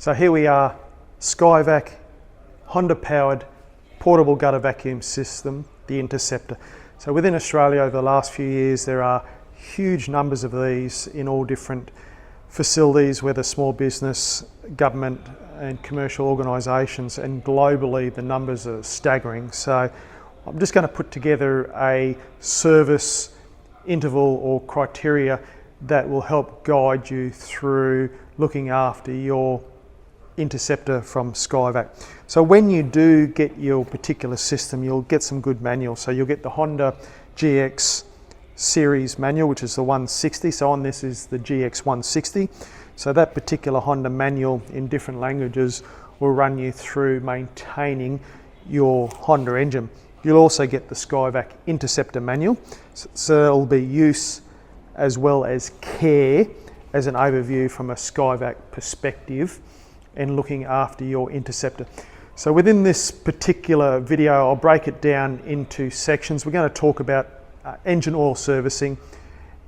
So here we are, SkyVac, Honda powered portable gutter vacuum system, the Interceptor. So within Australia over the last few years there are huge numbers of these in all different facilities, whether small business, government and commercial organisations, and globally the numbers are staggering. So I'm just going to put together a service interval or criteria that will help guide you through looking after your Interceptor from SkyVac. So when you do get your particular system, you'll get some good manuals. So you'll get the Honda GX series manual, which is the 160. So on this is the GX160. So that particular Honda manual in different languages will run you through maintaining your Honda engine. You'll also get the SkyVac Interceptor manual. So it'll be use as well as care as an overview from a SkyVac perspective and looking after your Interceptor. So within this particular video, I'll break it down into sections. We're going to talk about engine oil servicing,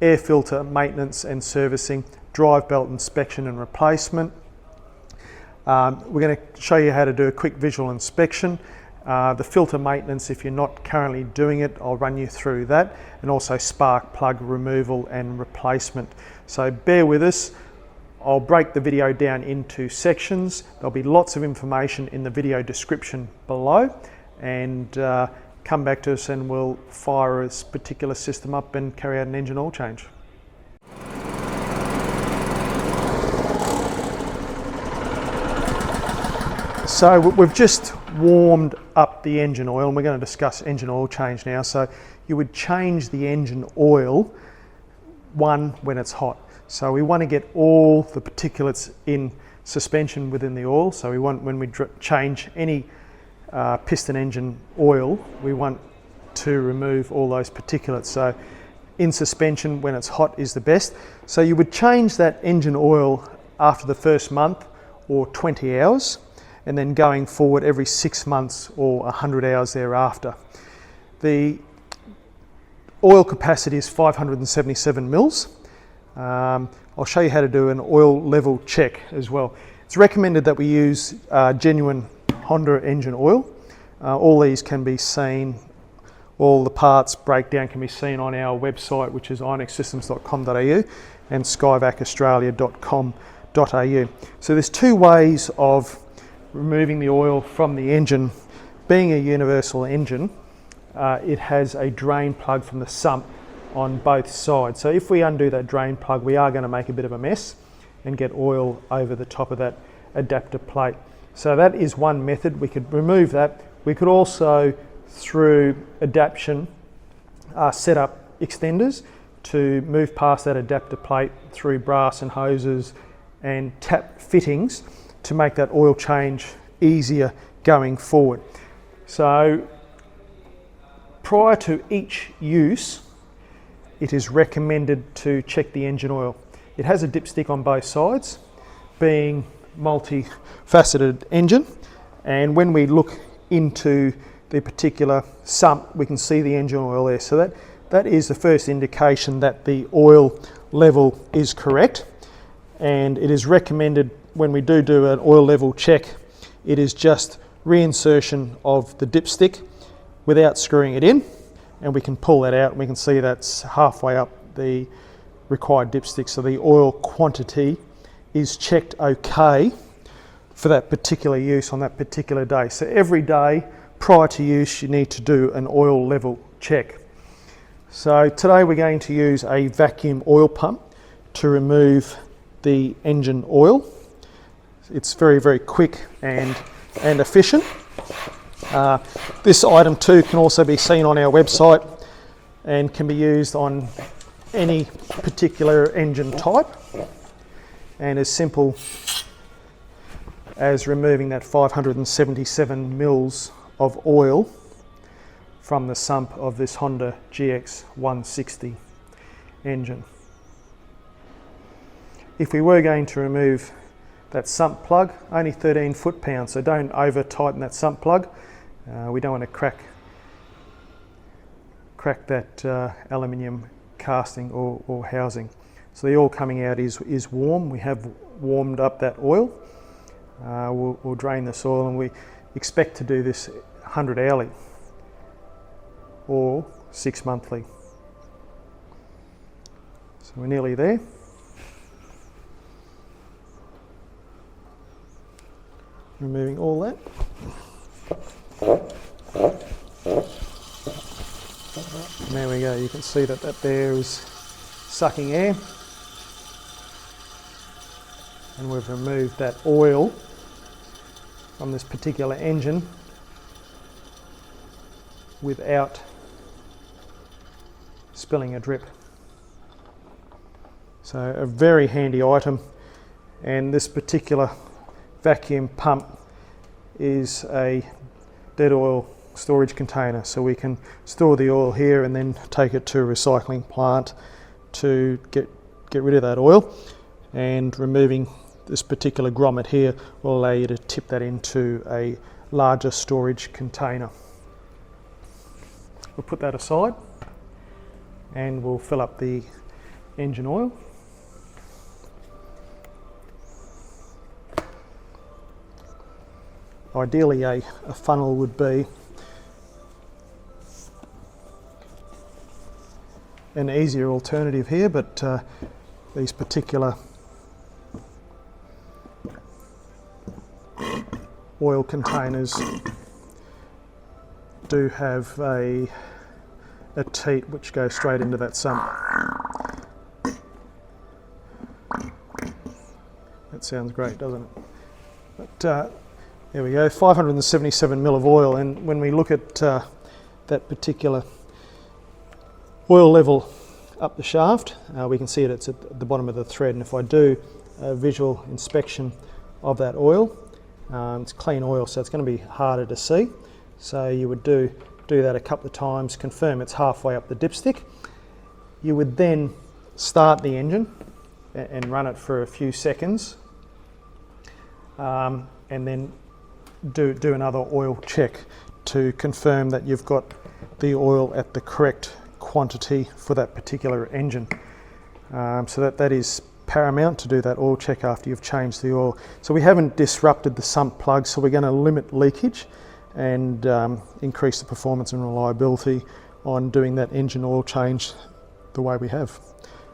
air filter maintenance and servicing, drive belt inspection and replacement. We're going to show you how to do a quick visual inspection. The filter maintenance, if you're not currently doing it, I'll run you through that, and also spark plug removal and replacement. So bear with us. I'll break the video down into sections. There'll be lots of information in the video description below, and come back to us and we'll fire this particular system up and carry out an engine oil change. So we've just warmed up the engine oil, and we're going to discuss engine oil change now. So you would change the engine oil when it's hot. So we want to get all the particulates in suspension within the oil. So we want, when we change any piston engine oil, we want to remove all those particulates. So in suspension when it's hot is the best. So you would change that engine oil after the first month or 20 hours, and then going forward every 6 months or 100 hours thereafter. The oil capacity is 577 mils. I'll show you how to do an oil level check as well. It's recommended that we use genuine Honda engine oil. All these can be seen, all the parts breakdown can be seen on our website, which is inexsystems.com.au and skyvacaustralia.com.au. So there's two ways of removing the oil from the engine. Being a universal engine, it has a drain plug from the sump on both sides. So if we undo that drain plug, we are going to make a bit of a mess and get oil over the top of that adapter plate. So that is one method. We could remove that. We could also, through adaptation, set up extenders to move past that adapter plate through brass and hoses and tap fittings to make that oil change easier going forward. So prior to each use, it is recommended to check the engine oil. It has a dipstick on both sides, being multi-faceted engine, and when we look into the particular sump, we can see the engine oil there. So that is the first indication that the oil level is correct, and it is recommended when we do an oil level check, it is just reinsertion of the dipstick without screwing it in, and we can pull that out and we can see that's halfway up the required dipstick. So the oil quantity is checked okay for that particular use on that particular day. So every day prior to use you need to do an oil level check. So today we're going to use a vacuum oil pump to remove the engine oil. It's very, very quick and efficient. This item too can also be seen on our website and can be used on any particular engine type, and as simple as removing that 577 mils of oil from the sump of this Honda GX160 engine. If we were going to remove that sump plug, only 13 foot-pounds, so don't over tighten that sump plug. We don't want to crack that aluminium casting or housing. So the oil coming out is warm. We have warmed up that oil. we'll drain this oil, and we expect to do this 100 hourly or 6 monthly. So we're nearly there. Removing all that. And there we go, you can see that there is sucking air. And we've removed that oil from this particular engine without spilling a drip. So a very handy item, and this particular vacuum pump is a dead oil storage container, so we can store the oil here and then take it to a recycling plant to get rid of that oil. And removing this particular grommet here will allow you to tip that into a larger storage container. We'll put that aside and we'll fill up the engine oil. Ideally a funnel would be an easier alternative here, but these particular oil containers do have a teat which goes straight into that sump. That sounds great, doesn't it? But there we go, 577 ml of oil, and when we look at that particular oil level up the shaft, we can see it's at the bottom of the thread, and if I do a visual inspection of that oil, it's clean oil, so it's going to be harder to see. So you would do that a couple of times, confirm it's halfway up the dipstick. You would then start the engine and run it for a few seconds, and then do another oil check to confirm that you've got the oil at the correct quantity for that particular engine. So that is paramount, to do that oil check after you've changed the oil. So we haven't disrupted the sump plug, so we're going to limit leakage and increase the performance and reliability on doing that engine oil change the way we have.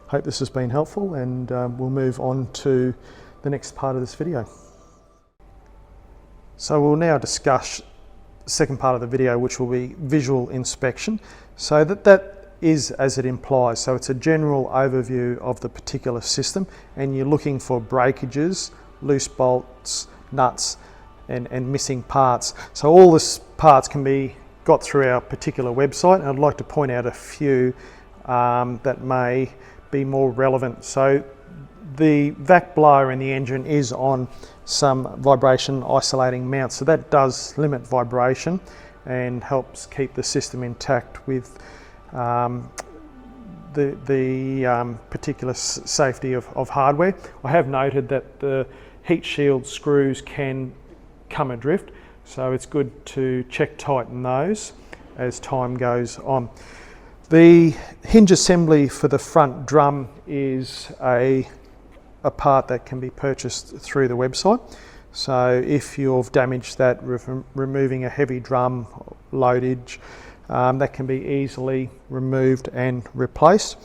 Hope this has been helpful, and we'll move on to the next part of this video. So we'll now discuss the second part of the video, which will be visual inspection. So that is as it implies. So it's a general overview of the particular system, and you're looking for breakages, loose bolts, nuts, and missing parts. So all this parts can be got through our particular website, and I'd like to point out a few that may be more relevant. So the vac blower in the engine is on some vibration isolating mounts, so that does limit vibration and helps keep the system intact with the particular safety of hardware. I have noted that the heat shield screws can come adrift, so it's good to check tighten those as time goes on. The hinge assembly for the front drum is a part that can be purchased through the website. So if you've damaged that, removing a heavy drum loadage, that can be easily removed and replaced.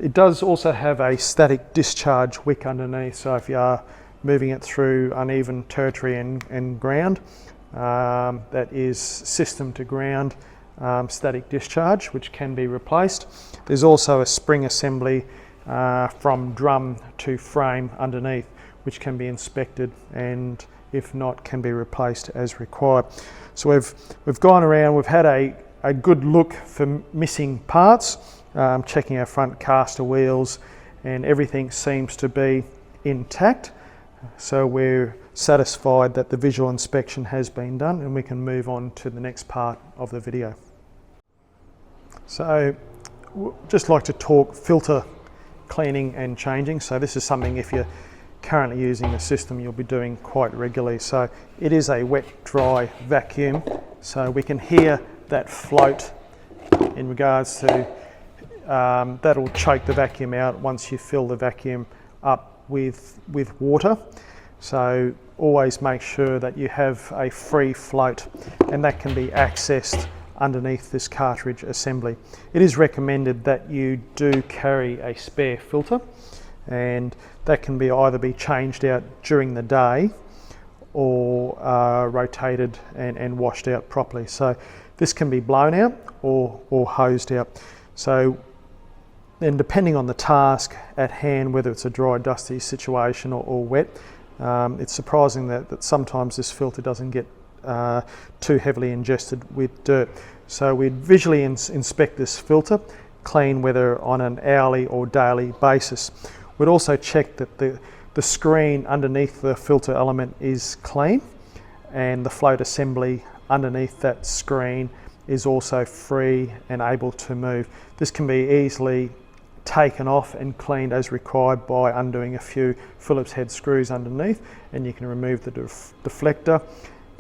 It does also have a static discharge wick underneath, so if you are moving it through uneven territory and ground, that is system to ground static discharge, which can be replaced. There's also a spring assembly from drum to frame underneath, which can be inspected, and if not, can be replaced as required. So we've gone around, we've had a good look for missing parts, checking our front caster wheels, and everything seems to be intact. So we're satisfied that the visual inspection has been done, and we can move on to the next part of the video. So just like to talk filter cleaning and changing. So this is something, if you're currently using the system, you'll be doing quite regularly. So it is a wet dry vacuum, so we can hear that float in regards to that'll choke the vacuum out once you fill the vacuum up with water. So always make sure that you have a free float, and that can be accessed underneath this cartridge assembly. It is recommended that you do carry a spare filter, and that can be either be changed out during the day or rotated and washed out properly. So this can be blown out or hosed out. So then, depending on the task at hand, whether it's a dry, dusty situation or wet, it's surprising that sometimes this filter doesn't get too heavily ingested with dirt. So we'd visually inspect this filter, clean whether on an hourly or daily basis. We'd also check that the screen underneath the filter element is clean, and the float assembly underneath that screen is also free and able to move. This can be easily taken off and cleaned as required by undoing a few Phillips head screws underneath, and you can remove the deflector.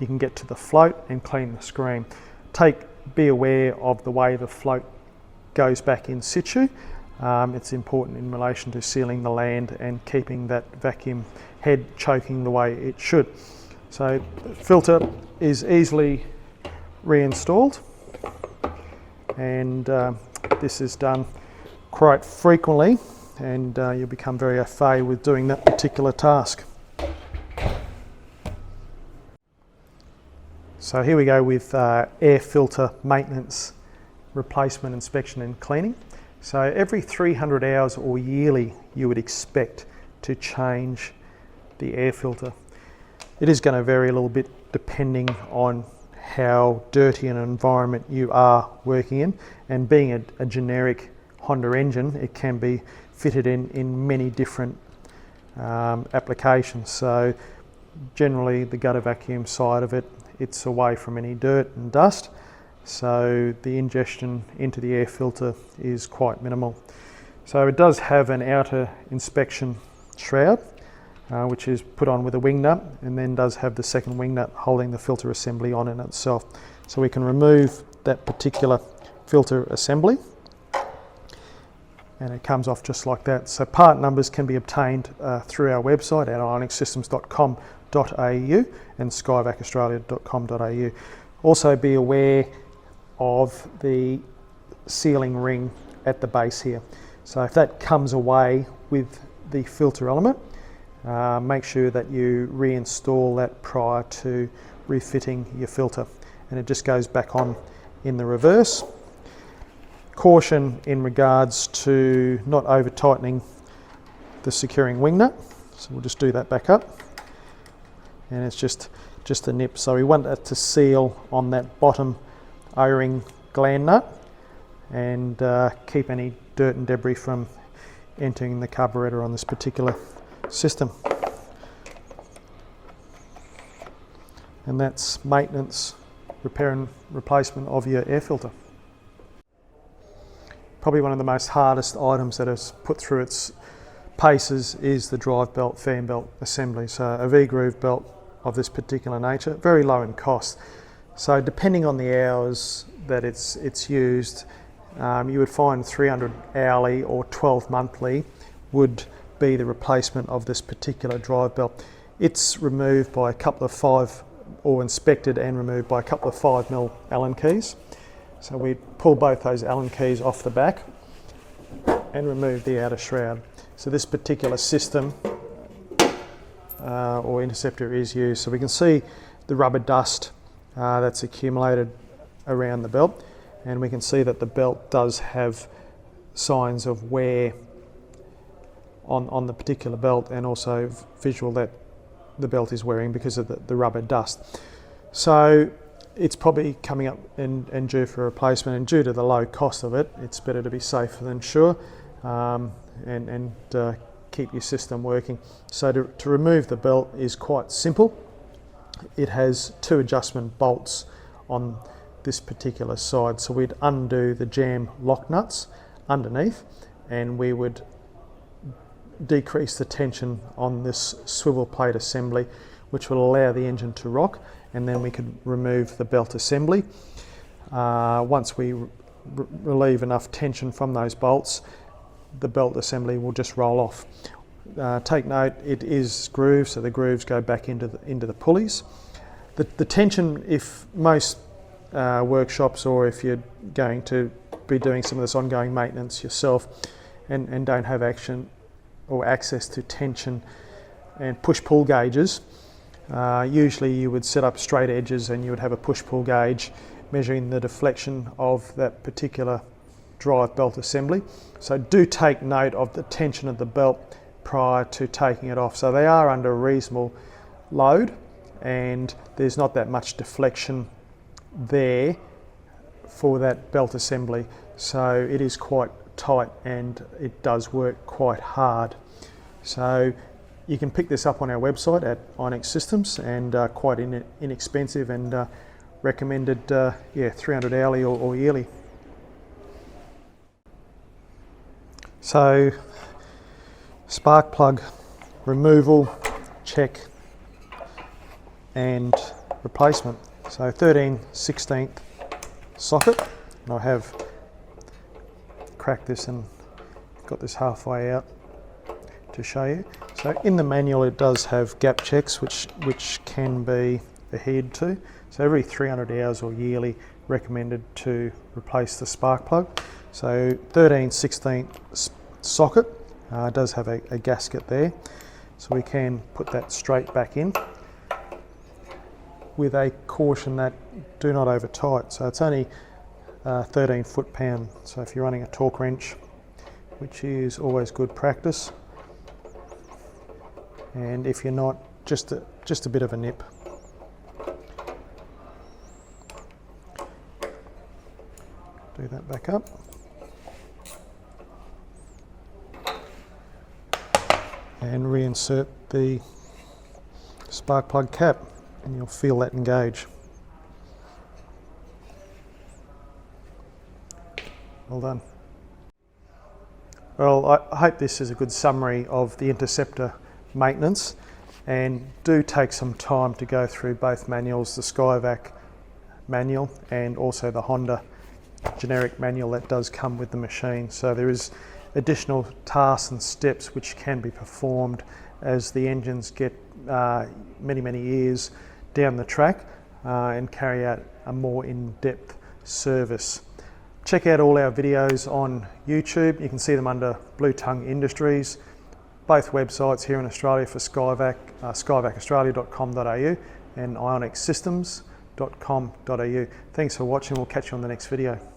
You can get to the float and clean the screen. Be aware of the way the float goes back in situ. It's important in relation to sealing the land and keeping that vacuum head choking the way it should. So the filter is easily reinstalled, and this is done quite frequently, and you'll become very au fait with doing that particular task. So here we go with air filter maintenance, replacement, inspection and cleaning. So every 300 hours or yearly you would expect to change the air filter. It is going to vary a little bit depending on how dirty an environment you are working in, and being a generic Honda engine, it can be fitted in many different applications. So generally the gutter vacuum side of it, it's away from any dirt and dust, so the ingestion into the air filter is quite minimal. So it does have an outer inspection shroud, which is put on with a wing nut, and then does have the second wing nut holding the filter assembly on in itself. So we can remove that particular filter assembly, and it comes off just like that. So part numbers can be obtained through our website at ionicssystems.com.au and skyvacaustralia.com.au. Also be aware of the sealing ring at the base here. So if that comes away with the filter element, make sure that you reinstall that prior to refitting your filter, and it just goes back on in the reverse. Caution in regards to not over tightening the securing wing nut, so we'll just do that back up, and it's just a nip. So we want it to seal on that bottom O-ring gland nut and keep any dirt and debris from entering the carburetor on this particular system. And that's maintenance, repair and replacement of your air filter. Probably one of the most hardest items that is put through its paces is the drive belt, fan belt assembly. So a V-groove belt of this particular nature, very low in cost. So depending on the hours that it's used, you would find 300 hourly or 12 monthly would be the replacement of this particular drive belt. It's removed by a couple of inspected and removed by a couple of 5mm Allen keys. So we pull both those Allen keys off the back and remove the outer shroud. So this particular system or interceptor is used. So we can see the rubber dust that's accumulated around the belt, and we can see that the belt does have signs of wear on the particular belt, and also visual that the belt is wearing because of the rubber dust. So it's probably coming up and due for replacement, and due to the low cost of it, it's better to be safer than sure, and keep your system working. So to remove the belt is quite simple. It has 2 adjustment bolts on this particular side, so we'd undo the jam lock nuts underneath, and we would decrease the tension on this swivel plate assembly, which will allow the engine to rock, and then we could remove the belt assembly. Once we relieve enough tension from those bolts, the belt assembly will just roll off. take note, it is grooved, so the grooves go back into the pulleys. The tension, if most workshops, or if you're going to be doing some of this ongoing maintenance yourself and don't have action or access to tension and push-pull gauges, usually you would set up straight edges and you would have a push-pull gauge measuring the deflection of that particular drive belt assembly. So do take note of the tension of the belt prior to taking it off. So they are under a reasonable load and there's not that much deflection there for that belt assembly. So it is quite tight and it does work quite hard. So you can pick this up on our website at Onyx Systems, and quite inexpensive, and recommended 300 hourly or yearly. So spark plug removal, check, and replacement. So 13/16 socket, and I have cracked this and got this halfway out to show you. So in the manual it does have gap checks which can be adhered to. So every 300 hours or yearly recommended to replace the spark plug. So 13/16 socket does have a gasket there, so we can put that straight back in with a caution that do not over tight. So it's only 13 foot-pound, so if you're running a torque wrench, which is always good practice, and if you're not, just a bit of a nip. Do that back up. And reinsert the spark plug cap, and you'll feel that engage. Well done. Well, I hope this is a good summary of the Interceptor maintenance, and do take some time to go through both manuals, the SkyVac manual and also the Honda generic manual that does come with the machine. So there is additional tasks and steps which can be performed as the engines get many years down the track and carry out a more in-depth service. Check out all our videos on YouTube. You can see them under Blue Tongue Industries. Both websites here in Australia for SkyVac, skyvacaustralia.com.au and onyxsystems.com.au. Thanks for watching. We'll catch you on the next video.